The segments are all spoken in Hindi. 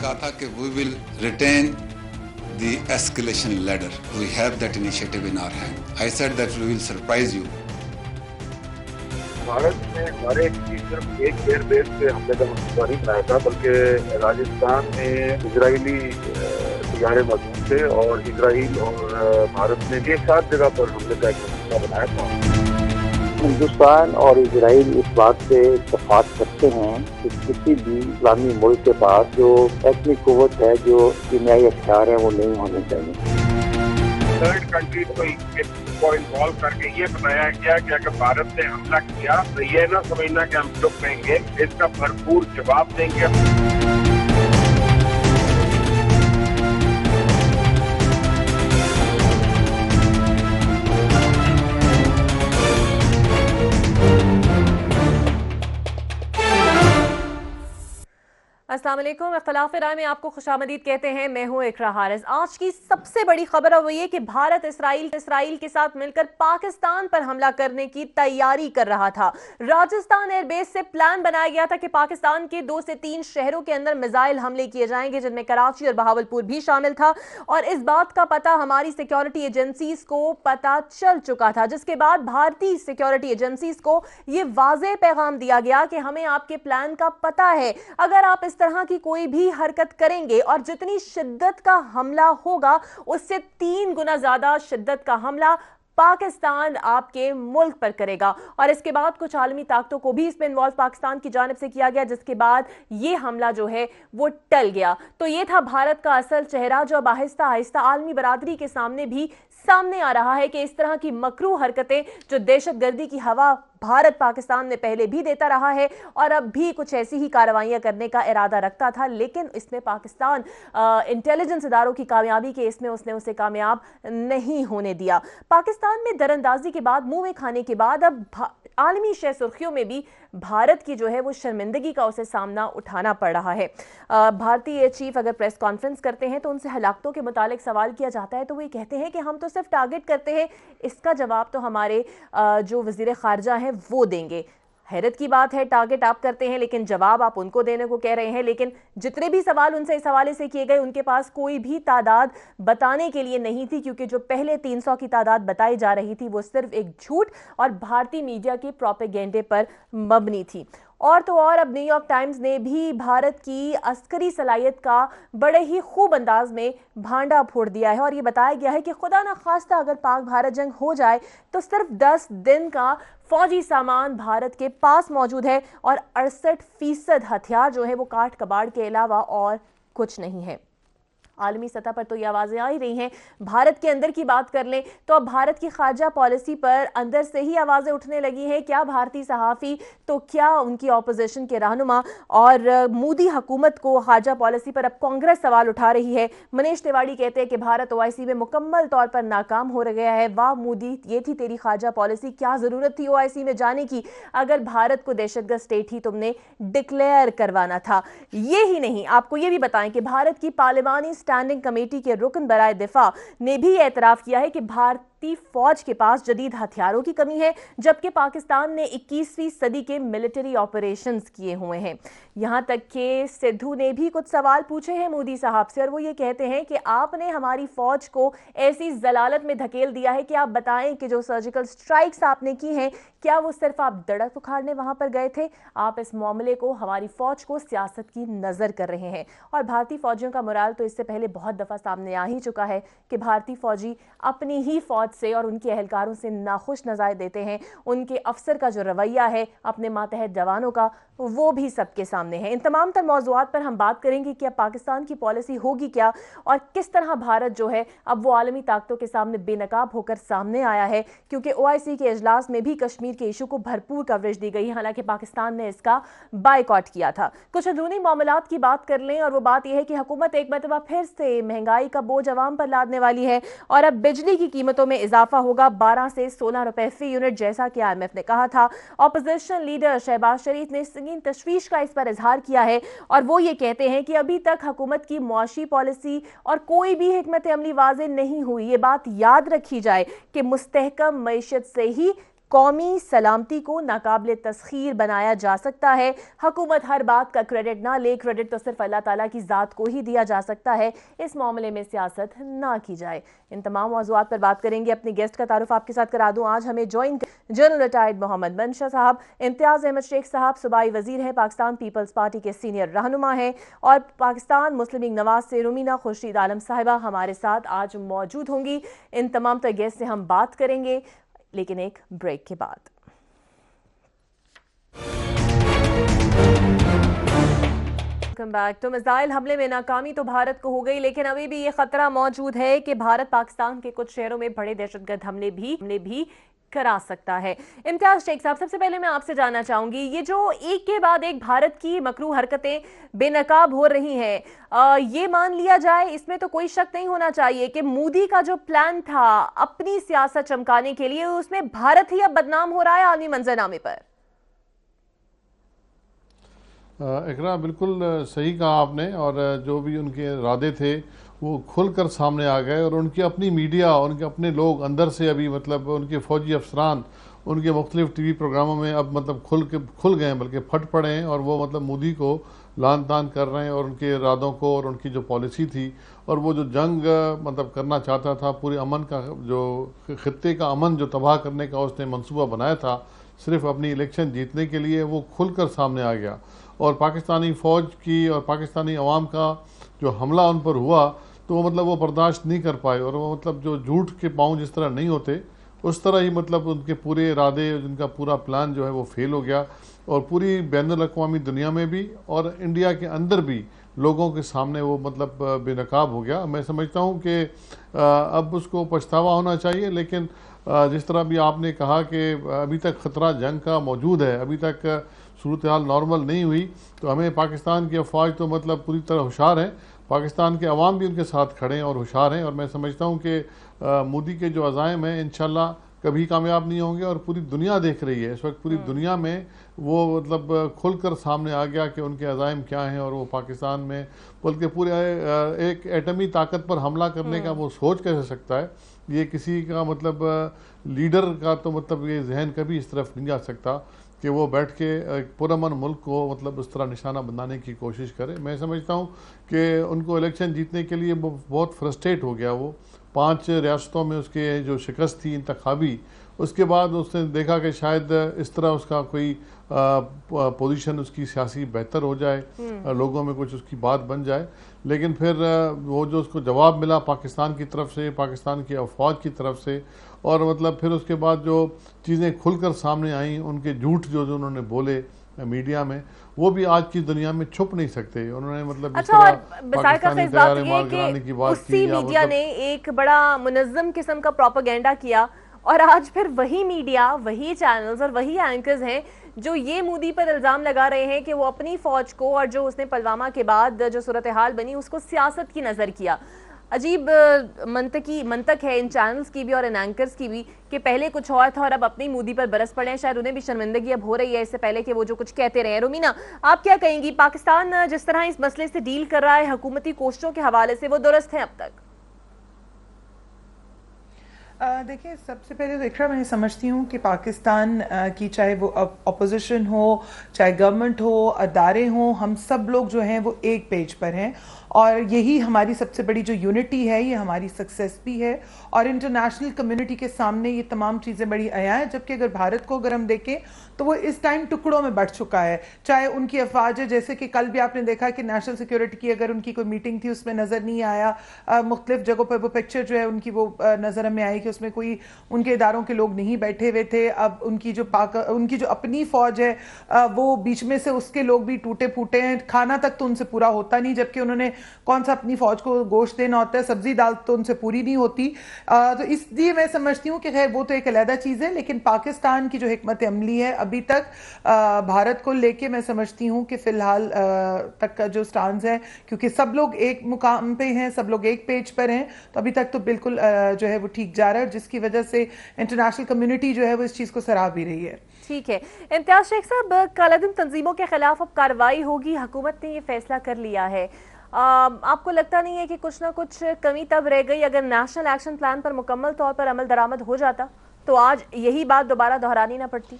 कहा था कि we will retain the escalation ladder, we have that initiative in our hand. I said that we will surprise you. Bharat ने हमारे सिर्फ एक एयरबेस पे हमले का मंसूबा नहीं बनाया था, बल्कि राजस्थान में इजरायली तैयारे मौजूद थे और इजराइल और भारत ने एक साथ जगह पर हमले का एक मंसूबा बनाया था। हिंदुस्तान और इजराइल इस बात से इत्तेफाक करते हैं कि किसी भी इस्लामी मुल्क के पास जो एटमिक कुव्वत है, जो कीमियाई हथियार है, वो नहीं होने चाहिए। थर्ड कंट्री को इन्वॉल्व करके ये बताया गया कि अगर भारत ने हमला किया तो ये ना समझना कि हम चुप रहेंगे, इसका भरपूर जवाब देंगे। अस्सलाम वालेकुम, इख्तिलाफ राय में आपको खुशामदीद कहते हैं। मैं हूं इकरा हारिस। आज की सबसे बड़ी खबर अब ये कि भारत इसराइल के साथ मिलकर पाकिस्तान पर हमला करने की तैयारी कर रहा था। राजस्थान एयरबेस से प्लान बनाया गया था कि पाकिस्तान के 2 से 3 शहरों के अंदर मिसाइल हमले किए जाएंगे, जिनमें कराची और बहावलपुर भी शामिल था। और इस बात का पता हमारी सिक्योरिटी एजेंसीज को पता चल चुका था, जिसके बाद भारतीय सिक्योरिटी एजेंसीज को यह वाज़ेह पैगाम दिया गया कि हमें आपके प्लान का पता है। अगर आप इस तरह की कोई भी हरकत करेंगे और जितनी शिद्दत का हमला होगा, उससे 3 गुना ज्यादा शिद्दत का हमला पाकिस्तान आपके मुल्क पर करेगा। और इसके बाद कुछ आलमी ताकतों को भी इसमें इन्वॉल्व पाकिस्तान की जानिब से किया गया, जिसके बाद ये हमला जो है वो टल गया। तो ये था भारत का असल चेहरा, जो अब आहिस्ता आहिस्ता आलमी बरादरी के सामने भी सामने आ रहा है कि इस तरह की मकरू हरकतें, जो दहशतगर्दी की हवा भारत पाकिस्तान में पहले भी देता रहा है और अब भी कुछ ऐसी ही कार्रवाइयां करने का इरादा रखता था, लेकिन इसमें पाकिस्तान इंटेलिजेंस इदारों की कामयाबी के इसमें उसने उसे कामयाब नहीं होने दिया। पाकिस्तान में दरअंदाजी के बाद, मुंह में खाने के बाद, अब आलमी शह सुर्खियों में भी भारत की जो है वो शर्मिंदगी का उसे सामना उठाना पड़ रहा है। भारतीय चीफ अगर प्रेस कॉन्फ्रेंस करते हैं तो उनसे हलाकतों के मुतालिक सवाल किया जाता है तो वो कहते हैं कि हम तो सिर्फ टारगेट करते हैं, इसका जवाब तो हमारे जो वजीर खारजा हैं वो देंगे। हैरत की बात है, टारगेट आप करते हैं लेकिन जवाब आप उनको देने को कह रहे हैं। लेकिन जितने भी सवाल उनसे इस हवाले से किए गए, उनके पास कोई भी तादाद बताने के लिए नहीं थी, क्योंकि जो पहले 300 की तादाद बताई जा रही थी वो सिर्फ एक झूठ और भारतीय मीडिया के प्रोपेगेंडे पर मबनी थी। और तो और अब न्यूयॉर्क टाइम्स ने भी भारत की अस्करी सलाहियत का बड़े ही खूब अंदाज में भांडा फोड़ दिया है और ये बताया गया है कि खुदा न खास्ता अगर पाक भारत जंग हो जाए तो सिर्फ 10 दिन का फौजी सामान भारत के पास मौजूद है और 68% हथियार जो है वो काट कबाड़ के अलावा और कुछ नहीं है। आलमी सतह पर तो ये आवाज़ें आ ही रही हैं। भारत के अंदर की बात कर लें तो अब भारत की खारजा पॉलिसी पर अंदर से ही आवाज़ें उठने लगी हैं। क्या भारतीय सहाफ़ी तो क्या उनकी ऑपोजिशन के रहनुमा और मोदी हुकूमत को खारजा पॉलिसी पर अब कांग्रेस सवाल उठा रही है। मनीष तिवारी कहते हैं कि भारत OIC में मुकम्मल तौर पर नाकाम हो गया है। वाह मोदी, ये थी तेरी खारजा पॉलिसी, क्या ज़रूरत थी OIC में जाने की? अगर भारत को दहशतगर्द स्टेट ही तुमने डिक्लेयर करवाना था। ये ही नहीं, आपको ये भी बताएं कि भारत की पार्लिमानी स्टैंडिंग कमेटी के रुकन बराए दिफा ने भी एतराफ किया है कि भारतीय फौज के पास जदीद हथियारों की कमी है, जबकि पाकिस्तान ने 21वीं सदी के मिलिट्री ऑपरेशंस किए हुए हैं। यहां तक कि सिद्धू ने भी कुछ सवाल पूछे हैं मोदी साहब से और वो ये कहते हैं कि आपने हमारी फौज को ऐसी जलालत में धकेल दिया है कि आप बताएं कि जो सर्जिकल स्ट्राइक्स आपने की हैं, क्या वो सिर्फ आप दड़क उखाड़ने वहां पर गए थे? आप इस मामले को, हमारी फौज को सियासत की नजर कर रहे हैं। और भारतीय फौजियों का मोराल तो इससे पहले बहुत दफा सामने आ ही चुका है कि भारतीय फौजी अपनी ही फौज से और उनके एहलकारों से नाखुश नजर देते हैं। उनके अफसर का जो रवैया है अपने मातहत जवानों का, वो भी सबके सामने है। इन तमाम तर मौज़ूआत पर हम बात करेंगे कि अब पाकिस्तान की पॉलिसी होगी क्या और किस तरह भारत जो है अब वो आलमी ताकतों के सामने बेनकाब होकर सामने आया है, क्योंकि OIC के इजलास में भी कश्मीर के इशू को भरपूर कवरेज दी गई, हालांकि पाकिस्तान ने इसका बायकॉट किया था। कुछ अंदरूनी मामलात की बात कर लें और वो बात यह है कि हुकूमत एक मरतबा फिर से महंगाई का बोझ अवाम पर लादने वाली है और अब बिजली की कीमतों में इजाफा होगा 12 से 16 रुपए फी यूनिट, जैसा कि IMF ने कहा था। ऑपोजिशन लीडर शहबाज शरीफ ने संगीन तशवीश का इस पर इजहार किया है और वो ये कहते हैं कि अभी तक हुकूमत की मुआशी पॉलिसी और कोई भी हिकमत अमली वाज़ेह नहीं हुई। ये बात याद रखी जाए कि मुस्तहकम मईशत से ही कौमी सलामती को नाकाबिल तस्खीर बनाया जा सकता है। हुकूमत हर बात का क्रेडिट ना ले, क्रेडिट तो सिर्फ अल्लाह ताला की ज़ात को ही दिया जा सकता है। इस मामले में सियासत ना की जाए। इन तमाम मौज़ूआत पर बात करेंगे। अपने गेस्ट का तारुफ आपके साथ करा दूं। आज हमें ज्वाइन जनरल रिटायर्ड मोहम्मद मनशा साहब, इम्तियाज़ अहमद शेख साहब सूबाई वजीर हैं, पाकिस्तान पीपल्स पार्टी के सीनियर रहनुमा हैं, और पाकिस्तान मुस्लिम लीग नवाज से रुमीना खुर्शीद आलम साहिबा हमारे साथ आज मौजूद होंगी। इन तमाम तो गेस्ट से हम बात करेंगे, लेकिन एक ब्रेक के बाद। Welcome back. तो मिसाइल हमले में नाकामी तो भारत को हो गई, लेकिन अभी भी ये खतरा मौजूद है कि भारत पाकिस्तान के कुछ शहरों में बड़े दहशतगर्द हमले भी करा सकता है। इम्तियाज शेख साहब, सबसे पहले मैं आपसे जानना चाहूंगी, ये जो एक के बाद एक भारत की मकरू हरकतें बेनकाब हो रही हैं, ये मान लिया जाए, इसमें तो कोई शक नहीं होना चाहिए कि मोदी का जो प्लान था अपनी सियासत चमकाने के लिए, उसमें भारत ही अब बदनाम हो रहा है आलमी मंजरनामे पर। इकरा, बिल्कुल सही कहा आपने, और जो भी उनके इरादे थे वो खुलकर सामने आ गए, और उनकी अपनी मीडिया, उनके अपने लोग अंदर से अभी मतलब उनके फौजी अफसरान उनके मुख्तलिफ टीवी प्रोग्रामों में अब मतलब खुल गए हैं, बल्कि फट पड़े हैं, और वो मतलब मोदी को लान तान कर रहे हैं, और उनके इरादों को और उनकी जो पॉलिसी थी और वो जो जंग मतलब करना चाहता था, पूरे अमन का जो खित्ते का अमन जो तबाह करने का उसने मंसूबा बनाया था सिर्फ अपनी इलेक्शन जीतने के लिए, वो खुलकर सामने आ गया। और पाकिस्तानी फ़ौज की और पाकिस्तानी अवाम का जो हमला उन पर हुआ, तो वो मतलब वो बर्दाश्त नहीं कर पाए, और वो मतलब जो झूठ के पाँव जिस तरह नहीं होते उस तरह ही मतलब उनके पूरे इरादे, उनका पूरा प्लान जो है वो फेल हो गया, और पूरी बैनुल-अक़वामी दुनिया में भी और इंडिया के अंदर भी लोगों के सामने वो मतलब बेनकाब हो गया। मैं समझता हूँ कि अब उसको पछतावा होना चाहिए, लेकिन जिस तरह भी आपने कहा कि अभी तक ख़तरा जंग का मौजूद है, अभी तक सूरत हाल नॉर्मल नहीं हुई, तो हमें पाकिस्तान की अफवाज तो मतलब पूरी तरह होशियार हैं, पाकिस्तान के अवाम भी उनके साथ खड़े हैं और होशियार हैं, और मैं समझता हूँ कि मोदी के जो अज़ाइम हैं इंशाल्लाह कभी कामयाब नहीं होंगे, और पूरी दुनिया देख रही है इस वक्त, पूरी दुनिया में वो मतलब खुलकर सामने आ गया कि उनके अज़ाइम क्या हैं, और वो पाकिस्तान में बल्कि पूरे एक एटमी ताकत पर हमला करने का वो सोच कैसे सकता है, ये किसी का मतलब लीडर का तो मतलब ये जहन कभी इस तरफ नहीं जा सकता कि वो बैठ के एक पुरअमन मुल्क को मतलब उस तरह निशाना बनाने की कोशिश करे। मैं समझता हूँ कि उनको इलेक्शन जीतने के लिए बहुत फ्रस्ट्रेट हो गया, वो 5 रियासतों में उसके जो शिकस्त थी इंतखाबी, उसके बाद उसने देखा कि शायद इस तरह उसका कोई पोजीशन उसकी सियासी बेहतर हो जाए, लोगों में कुछ उसकी बात बन जाए, लेकिन फिर वो जो उसको जवाब मिला पाकिस्तान की तरफ से, पाकिस्तान की अफवाज की तरफ से, और मतलब फिर उसके बाद जो चीज़ें खुलकर सामने आई, उनके झूठ जो उन्होंने बोले मीडिया में, वो भी आज की दुनिया में छुप नहीं सकते। उन्होंने मतलब अच्छा, और पाकिस्तानी तैयारे मार गिराने की बात की, मीडिया ने एक बड़ा मुनज़्ज़म किस्म का प्रोपेगेंडा किया, और आज फिर वही मीडिया, वही चैनल्स और वही एंकर्स हैं जो ये मोदी पर इल्ज़ाम लगा रहे हैं कि वो अपनी फ़ौज को, और जो उसने पुलवामा के बाद जो सूरत हाल बनी उसको सियासत की नज़र किया। अजीब मंतक है इन चैनल्स की भी और इन एंकर्स की भी कि पहले कुछ और था और अब अपनी मोदी पर बरस पड़े हैं। शायद उन्हें भी शर्मिंदगी अब हो रही है इससे पहले कि वो जो कुछ कहते रहे हैं। रुमीना, आप क्या कहेंगी, पाकिस्तान जिस तरह इस मसले से डील कर रहा है हुकूमती कोशिशों के हवाले से, वो दुरुस्त है अब तक? देखिए, सबसे पहले तो इकरा मैं समझती हूँ कि पाकिस्तान की चाहे वो अपोजिशन हो, चाहे गवर्नमेंट हो, अदारे हों, हम सब लोग जो हैं वो एक पेज पर हैं, और यही हमारी सबसे बड़ी जो यूनिटी है, ये हमारी सक्सेस भी है, और इंटरनेशनल कम्युनिटी के सामने ये तमाम चीज़ें बड़ी आया है। जबकि अगर भारत को अगर हम देखें तो वो इस टाइम टुकड़ों में बढ़ चुका है, चाहे उनकी अफवाज है, जैसे कि कल भी आपने देखा कि नेशनल सिक्योरिटी की अगर उनकी कोई मीटिंग थी उसमें नज़र नहीं आया, मुख्तलिफ जगहों पर वो पिक्चर जो है उनकी वो नज़र हमें आई कि उसमें कोई उनके इदारों के लोग नहीं बैठे हुए थे। अब उनकी जो अपनी फ़ौज है वो बीच में से उसके लोग भी टूटे फूटे हैं, खाना तक तो उनसे पूरा होता नहीं, जबकि उन्होंने कौन सा अपनी फ़ौज को गोश्त देना होता है, सब्जी दाल तो उनसे पूरी नहीं होती। तो इसलिए मैं समझती हूँ कि खैर वो तो एक अलग चीज़ है, लेकिन पाकिस्तान की जो हिकमत अमली है अभी तक भारत को लेके मैं समझती हूँ कि फ़िलहाल तक का जो स्टांस है, क्योंकि सब लोग एक मुकाम पे हैं, सब लोग एक पेज पर हैं, तो अभी तक तो बिल्कुल जो है वो ठीक जा रहा है, जिसकी वजह से इंटरनेशनल कम्युनिटी जो है वो इस चीज़ को सराह भी रही है। ठीक है। इम्तियाज शेख साहब, कालादम तंजीमों के खिलाफ अब कार्रवाई होगी, हुकूमत ने ये फैसला कर लिया है। आपको लगता नहीं है कि कुछ ना कुछ कमी तब रह गई अगर नेशनल एक्शन प्लान पर मुकम्मल तौर पर अमल दरामद हो जाता? तो आज यही बात दोबारा दोहरानी ना पड़ती।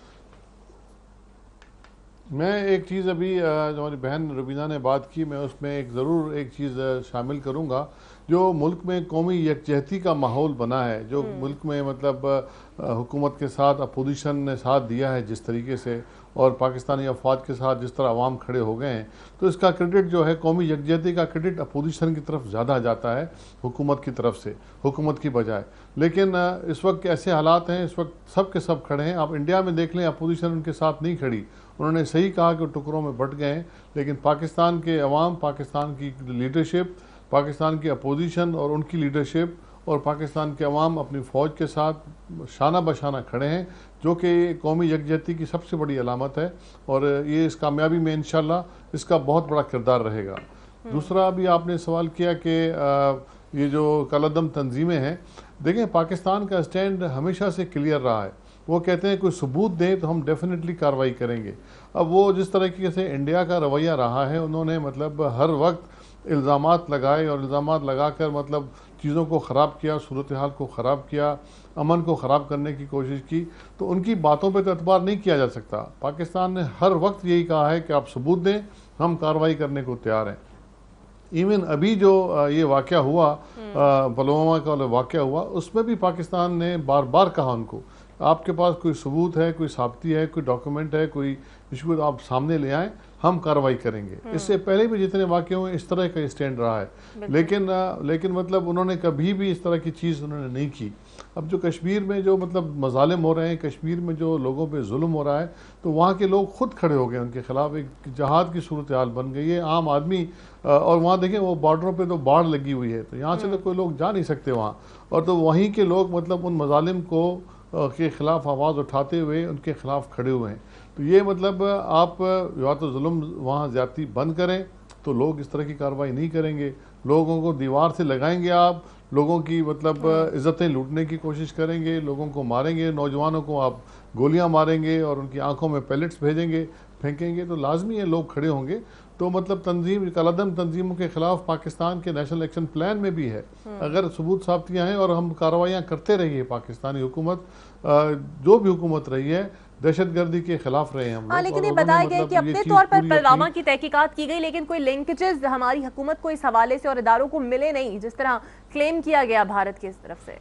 मैं एक चीज़ अभी जो हमारी बहन रुबीना ने बात की, मैं उसमें ज़रूर एक चीज़ शामिल करूंगा। जो मुल्क में कौमी यकजहती का माहौल बना है, जो मुल्क में मतलब हुकूमत के साथ अपोजिशन ने साथ दिया है जिस तरीके से, और पाकिस्तानी अफवाज के साथ जिस तरह अवाम खड़े हो गए हैं, तो इसका क्रेडिट जो है कौमी यकजहती का क्रेडिट अपोजिशन की तरफ ज़्यादा जाता है हुकूमत की तरफ से, हुकूमत की बजाय। लेकिन इस वक्त ऐसे हालात हैं, इस वक्त सब के सब खड़े हैं। आप इंडिया में देख लें, अपोजिशन उनके साथ नहीं खड़ी। उन्होंने सही कहा कि टुकड़ों में बट गए हैं, लेकिन पाकिस्तान के अवाम, पाकिस्तान की लीडरशिप, पाकिस्तान की अपोजिशन और उनकी लीडरशिप और पाकिस्तान के अवाम अपनी फ़ौज के साथ शाना बशाना खड़े हैं, जो कि कौमी यकजहती की सबसे बड़ी अलामत है। और ये इस कामयाबी में इंशाल्लाह इसका बहुत बड़ा किरदार रहेगा। दूसरा, अभी आपने सवाल किया कि ये जो कलअदम तंजीमें हैं, देखें पाकिस्तान का स्टैंड हमेशा से क्लियर रहा है। वो कहते हैं कोई सबूत दें तो हम डेफिनेटली कार्रवाई करेंगे। अब वो जिस तरीके से इंडिया का रवैया रहा है, उन्होंने मतलब हर वक्त इल्ज़ामात लगाए और इल्ज़ामात लगाकर मतलब चीज़ों को ख़राब किया, सूरत हाल को ख़राब किया, अमन को ख़राब करने की कोशिश की, तो उनकी बातों पे तो एतबार नहीं किया जा सकता। पाकिस्तान ने हर वक्त यही कहा है कि आप सबूत दें, हम कार्रवाई करने को तैयार हैं। इवन अभी जो ये वाक़या हुआ, पुलवामा का वाक़या हुआ, उसमें भी पाकिस्तान ने बार बार कहा उनको, आपके पास कोई सबूत है, कोई साबिती है, कोई डॉक्यूमेंट है, कोई इशू आप सामने ले आएँ, हम कार्रवाई करेंगे। इससे पहले भी जितने वाक़े हुए इस तरह का स्टैंड रहा है। लेकिन मतलब उन्होंने कभी भी इस तरह की चीज़ उन्होंने नहीं की। अब जो कश्मीर में जो मतलब मजालिम हो रहे हैं, कश्मीर में जो लोगों पे जुल्म हो रहा है, तो वहाँ के लोग खुद खड़े हो गए उनके खिलाफ। एक जहाद की सूरत हाल बन गई है। आम आदमी और वहाँ देखें वो बॉर्डरों पे तो बाढ़ लगी हुई है, तो यहाँ से तो कोई लोग जा नहीं सकते वहाँ, और तो वहीं के लोग मतलब उन मजालिम को के ख़िलाफ़ आवाज़ उठाते हुए उनके ख़िलाफ़ खड़े हुए हैं। तो ये मतलब आप या तो जुल्म वहाँ ज़्यादती बंद करें तो लोग इस तरह की कार्रवाई नहीं करेंगे। लोगों को दीवार से लगाएंगे, आप लोगों की मतलब इज़्ज़तें लूटने की कोशिश करेंगे, लोगों को मारेंगे, नौजवानों को आप गोलियां मारेंगे और उनकी आंखों में पैलेट्स भेजेंगे, फेंकेंगे, तो लाजमी है लोग खड़े होंगे। तो मतलब तंजीम, कलअदम तंजीमों के खिलाफ पाकिस्तान के नेशनल एक्शन प्लान में भी है। अगर सबूत साबितियाँ हैं और हम कार्रवाइयाँ करते रहिए, पाकिस्तानी हुकूमत जो भी हुकूमत रही है दहशतगर्दी के खिलाफ रहे हैं हम लोग। लेकिन ये बताया गया कि अपने तौर पर पुलवामा की तहकीकात की गई, लेकिन कोई लिंकेजेस हमारी हुकूमत को इस हवाले से और इदारों को मिले नहीं, जिस तरह क्लेम किया गया भारत की इस तरफ से।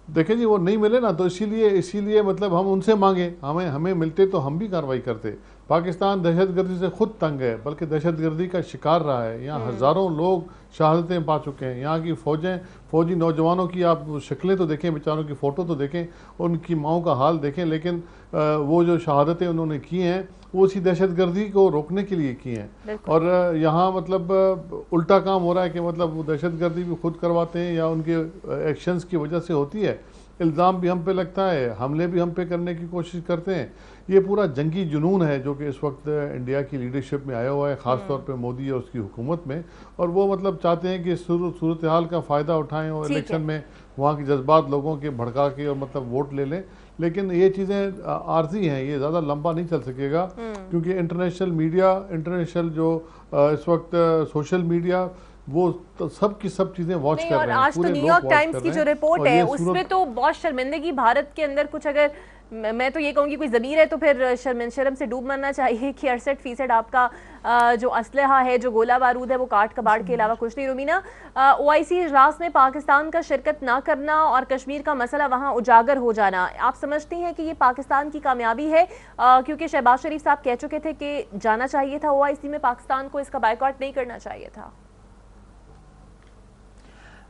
देखें जी, वो नहीं मिले ना, तो इसीलिए मतलब हम उनसे मांगे, हमें मिलते तो हम भी कार्रवाई करते। पाकिस्तान दहशतगर्दी से खुद तंग है, बल्कि दहशतगर्दी का शिकार रहा है। यहाँ हज़ारों लोग शहादतें पा चुके हैं। यहाँ की फौजी नौजवानों की आप शक्लें तो देखें, बेचारों की फ़ोटो तो देखें, उनकी माओं का हाल देखें, लेकिन वो जो शहादतें उन्होंने की हैं वो उसी दहशतगर्दी को रोकने के लिए की हैं। और यहाँ मतलब उल्टा काम हो रहा है कि मतलब वो दहशतगर्दी भी खुद करवाते हैं या उनके एक्शंस की वजह से होती है। इल्ज़ाम भी हम पे लगता है, हमले भी हम पे करने की कोशिश करते हैं। ये पूरा जंगी जुनून है जो कि इस वक्त इंडिया की लीडरशिप में आया हुआ है, ख़ास तौर पे मोदी और उसकी हुकूमत में। और वो मतलब चाहते हैं कि सूरत हाल का फ़ायदा उठाएं और इलेक्शन में वहाँ के जज्बात लोगों के भड़का के और मतलब वोट ले लें। लेकिन ये चीज़ें आर्जी हैं, ये ज़्यादा लंबा नहीं चल सकेगा, क्योंकि इंटरनेशनल जो इस वक्त सोशल मीडिया वो तो सब की सब चीजें वॉच कर रहे हैं। आज तो न्यूयॉर्क टाइम्स की जो रिपोर्ट है उसमें तो बहुत शर्मिंदगी, भारत के अंदर कुछ, अगर मैं तो ये कहूँगी कोई ज़मीर है तो फिर शर्म से डूब मरना चाहिए कि 68% आपका जो असलहा है, जो गोला बारूद है, वो काट कबाड़ के अलावा कुछ नहीं। रुमीना, OIC इजलास में पाकिस्तान का शिरकत ना करना और कश्मीर का मसला वहाँ उजागर हो जाना, आप समझती हैं कि ये पाकिस्तान की कामयाबी है? क्योंकि शहबाज शरीफ साहब कह चुके थे कि जाना चाहिए था OIC में, पाकिस्तान को इसका बायकॉट नहीं करना चाहिए था।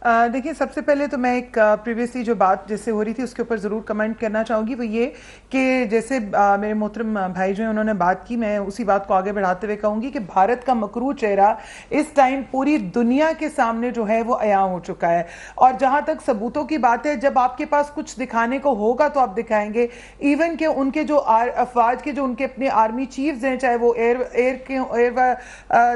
देखिए, सबसे पहले तो मैं एक प्रीवियसली जो बात जैसे हो रही थी उसके ऊपर ज़रूर कमेंट करना चाहूँगी। वो ये कि जैसे मेरे मोहतरम भाई जो हैं उन्होंने बात की, मैं उसी बात को आगे बढ़ाते हुए कहूँगी कि भारत का मकरू चेहरा इस टाइम पूरी दुनिया के सामने जो है वो अयां हो चुका है। और जहाँ तक सबूतों की बात है, जब आपके पास कुछ दिखाने को होगा तो आप दिखाएंगे। इवन के उनके जो अफवाज के जो उनके अपने आर्मी चीफ्स हैं, चाहे वो एयर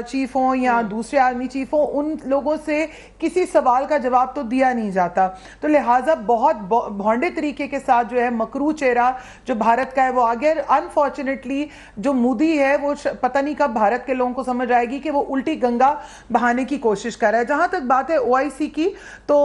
चीफ हों या दूसरे आर्मी चीफ हों, उन लोगों से किसी सवाल का जवाब तो दिया नहीं जाता। तो लिहाजा बहुत भौंडे तरीके के साथ जो है मकरू चेहरा जो भारत का है वो आ गया। अनफॉर्चुनेटली जो मोदी है वो पता नहीं कब भारत के लोगों को समझ आएगी कि वो उल्टी गंगा बहाने की कोशिश कर रहा है। जहां तक बात है ओआईसी की, तो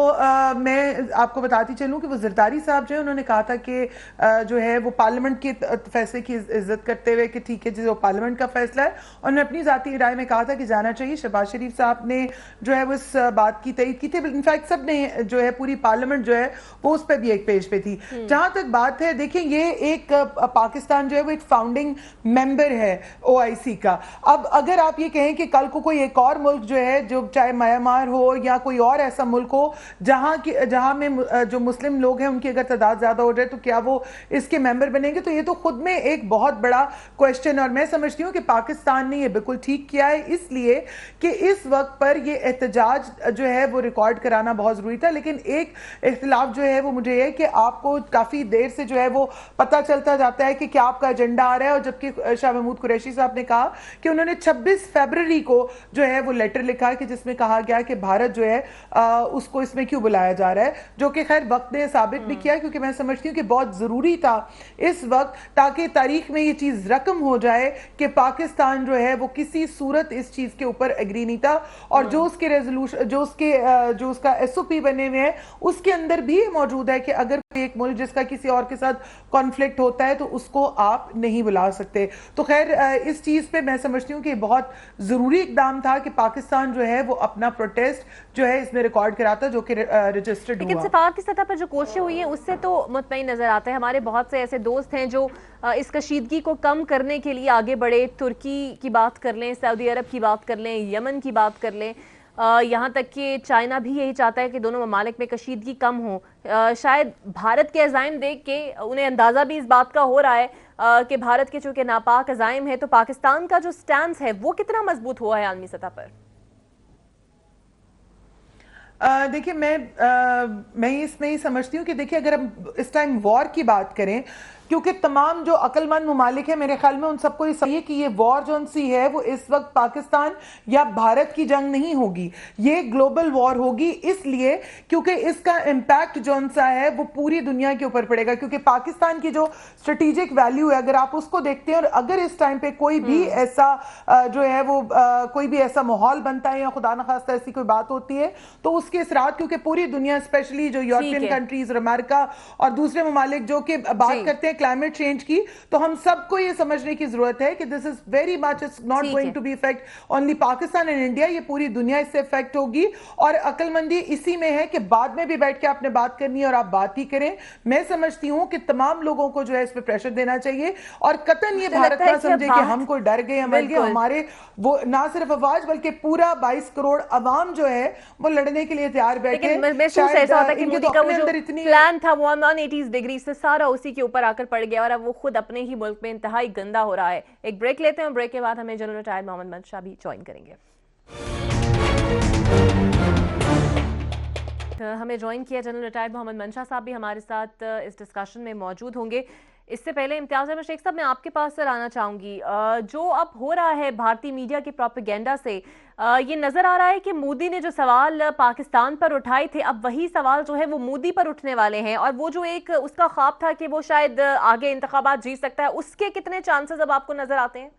मैं आपको बताती चलूं कि वो जरदारी साहब जो है उन्होंने कहा था कि जो है वो पार्लियामेंट के फैसले की इज्जत करते हुए कि ठीक है जो पार्लियामेंट का फैसला है, और उन्होंने अपनी जाती राय में कहा था कि जाना चाहिए। शहबाज शरीफ साहब ने जो है वो इस बात की तईद की थी। इनफैक्ट सब ने जो है पूरी पार्लियामेंट जो है वो उस पर भी एक पेज पे थी। जहां तक बात है, देखिए ये एक पाकिस्तान जो है वो एक फाउंडिंग मेंबर है ओआईसी का। अब अगर आप ये कहें कि कल को कोई एक और मुल्क जो है, जो चाहे म्यांमार हो या कोई और ऐसा मुल्क हो जहां में जो मुस्लिम लोग हैं उनकी अगर तादाद ज्यादा हो जाए तो क्या वो इसके मेंबर बनेंगे? तो ये तो खुद में एक बहुत बड़ा क्वेश्चन। और मैं समझती हूं कि पाकिस्तान ने ये बिल्कुल ठीक किया है, इसलिए कि इस वक्त पर ये एहतजाज जो है वो रिकॉर्ड कराना बहुत जरूरी था। लेकिन एक इख्तिलाफ जो है वो मुझे है कि आपको काफी देर से जो है वो पता चलता जाता है कि क्या आपका एजेंडा आ रहा है। और जबकि शाह महमूद कुरैशी साहब ने कहा कि उन्होंने 26 फरवरी को जो है वो लेटर लिखा है कि जिसमें कहा गया कि भारत जो है उसको इसमें क्यों बुलाया जा रहा है, जो कि खैर वक्त ने साबित भी किया, क्योंकि मैं समझती हूँ कि बहुत जरूरी था इस वक्त, ताकि तारीख में ये चीज रकम हो जाए कि पाकिस्तान जो है वो किसी सूरत इस चीज के ऊपर एग्री नहीं था। और जो उसके रेजोल्यूशन जो उसका एसओपी बने हुए हैं उसके अंदर भी मौजूद है कि अगर कोई एक मुल्क जिसका किसी और के साथ कॉन्फ्लिक्ट होता है तो उसको आप नहीं बुला सकते। तो खैर इस चीज पे मैं समझती हूँ कि बहुत जरूरी इकदाम था कि पाकिस्तान जो है वो अपना प्रोटेस्ट जो है इसमें रिकॉर्ड कराता, जो कि रजिस्टर्ड हुआ। लेकिन सफारत की सतह पर जो कोशिशें हुई हैं उससे तो मुतमईन नजर आता है। हमारे बहुत से ऐसे दोस्त हैं जो इस कशीदगी को कम करने के लिए आगे बढ़े। तुर्की की बात कर लें, सऊदी अरब की बात कर लें, यमन की बात कर लें, यहाँ तक कि चाइना भी यही चाहता है कि दोनों ममालिक में कशीदगी कम हो। शायद भारत के अज़ाइम देख के उन्हें अंदाज़ा भी इस बात का हो रहा है कि भारत के चूँकि नापाक अज़ाइम है, तो पाकिस्तान का जो स्टैंड है वो कितना मजबूत हुआ है आलमी सतह पर? देखिए मैं इसमें ही समझती हूँ कि देखिए अगर हम इस टाइम वॉर की बात करें, क्योंकि तमाम जो अक्लमंद ममालिक है मेरे ख्याल में उन सबको ये सही है कि ये वॉर जो सी है वो इस वक्त पाकिस्तान या भारत की जंग नहीं होगी, ये ग्लोबल वॉर होगी। इसलिए क्योंकि इसका इम्पैक्ट जो सा है वो पूरी दुनिया के ऊपर पड़ेगा, क्योंकि पाकिस्तान की जो स्ट्रेटेजिक वैल्यू है अगर आप उसको देखते हैं, और अगर इस टाइम पे कोई भी ऐसा जो है वो कोई भी ऐसा माहौल बनता है या खुदा न खास्ता ऐसी कोई बात होती है तो उसके असरात, क्योंकि पूरी दुनिया स्पेशली जो यूरोपियन कंट्रीज और अमेरिका और दूसरे ममालिक जो कि बात करते हैं क्लाइमेट चेंज की, तो हम सबको ये समझने की जरूरत है कि this is very much it's not going to be effect only Pakistan and India, ये पूरी दुनिया इससे इफेक्ट होगी। और अक्लमंदी इसी में है कि बाद में भी बैठ के आपने बात करनी है और आप बात ही करें। मैं समझती हूं कि तमाम लोगों को जो है इस पे प्रेशर देना चाहिए और कतन ये भारत ना समझे कि हम कोई डर गए मर गए। हमारे वो ना सिर्फ आवाज बल्कि पूरा 22 करोड़ अवाम जो है वो लड़ने के लिए तैयार बैठे। महसूस ऐसा होता है कि मोदी का वो जो प्लान था वो 180 डिग्री से सारा उसी के ऊपर आकर पड़ गया और अब वो खुद अपने ही मुल्क में इंतहाई गंदा हो रहा है। एक ब्रेक लेते हैं, ब्रेक के बाद हमें जनरल रिटायर्ड मोहम्मद मंशा भी ज्वाइन करेंगे। हमें ज्वाइन किया जनरल रिटायर्ड मोहम्मद मंशा साहब भी हमारे साथ इस डिस्कशन में मौजूद होंगे। इससे पहले इम्तियाज अहमद शेख साहब मैं आपके पास सर आना चाहूंगी, जो अब हो रहा है भारतीय मीडिया के प्रोपेगेंडा से ये नजर आ रहा है कि मोदी ने जो सवाल पाकिस्तान पर उठाए थे अब वही सवाल जो है वो मोदी पर उठने वाले हैं, और वो जो एक उसका ख्वाब था कि वो शायद आगे इंतखाबात जीत सकता है, उसके कितने चांसेस अब आपको नजर आते हैं?